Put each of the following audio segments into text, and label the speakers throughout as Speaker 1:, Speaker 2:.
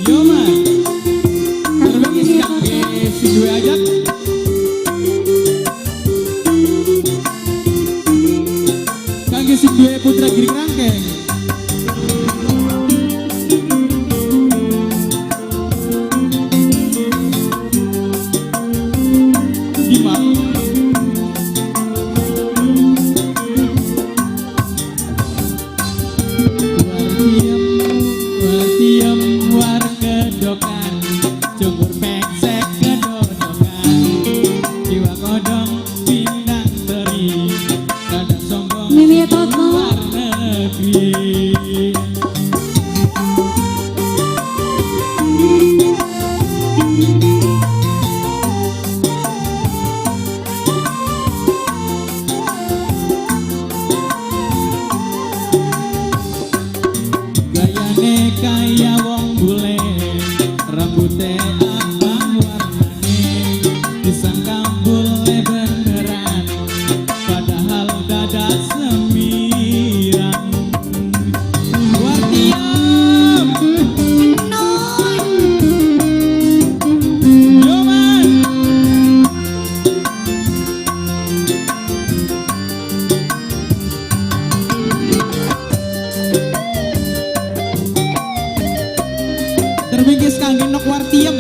Speaker 1: Yo man, terbangis kaki si dua ajak. Kaki si dua putra giring rangkeng. Kaya wong bule, rambutnya abang warnane, disangka bule beneran, padahal dada semiran. Wartiam, yo man. Terbingkis kangge nok wartiem.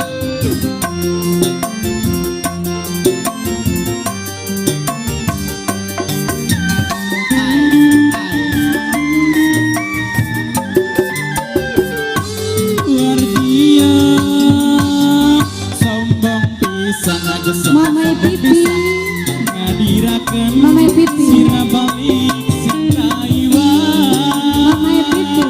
Speaker 1: Wartiem sombong pisan aja sombong pisan ngadirakeun
Speaker 2: Mamai pipi
Speaker 1: sira balik sira iwa.
Speaker 2: Mamai pipi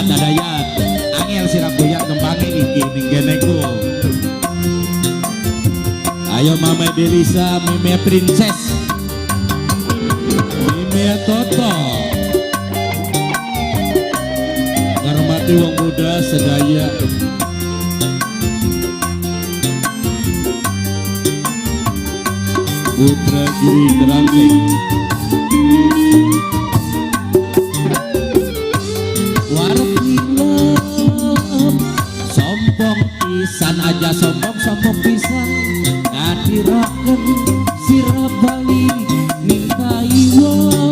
Speaker 3: Adayat angel sirap goyang kembange iki ning geneku. Ayo Mama Delisa, Mime Princess, Mime Toto, ngormati wong muda sedaya. Putra Giri Terangking pisan aja sombong pisan ngadirakeun sira bali minta iwo.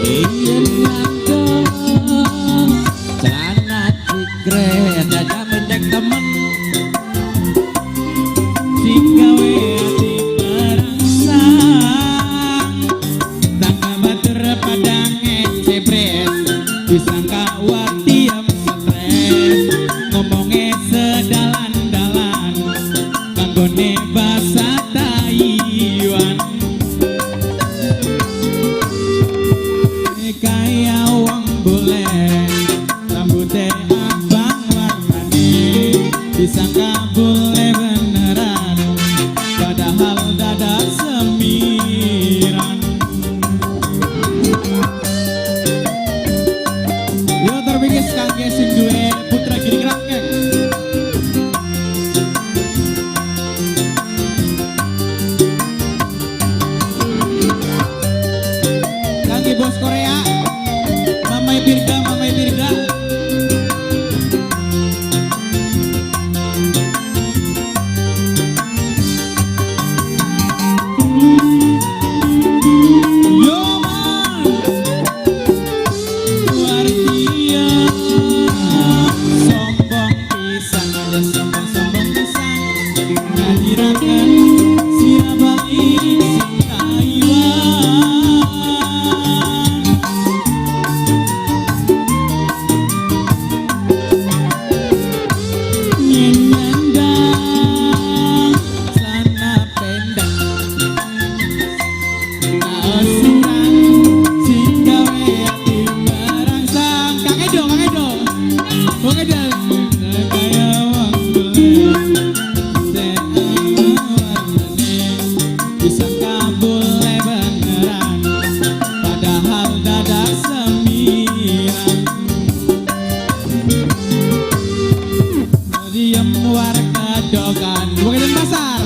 Speaker 3: Yen ngado celana cikret aja mendek temen sing gawe ati perangsang tangga batur padang cepret disangka wartiam stres ngomongnya sedalan-dalan kanggone bahasa Taiwan. Kaya wong bule rambutnya abang Jodokan. Bukan pasar.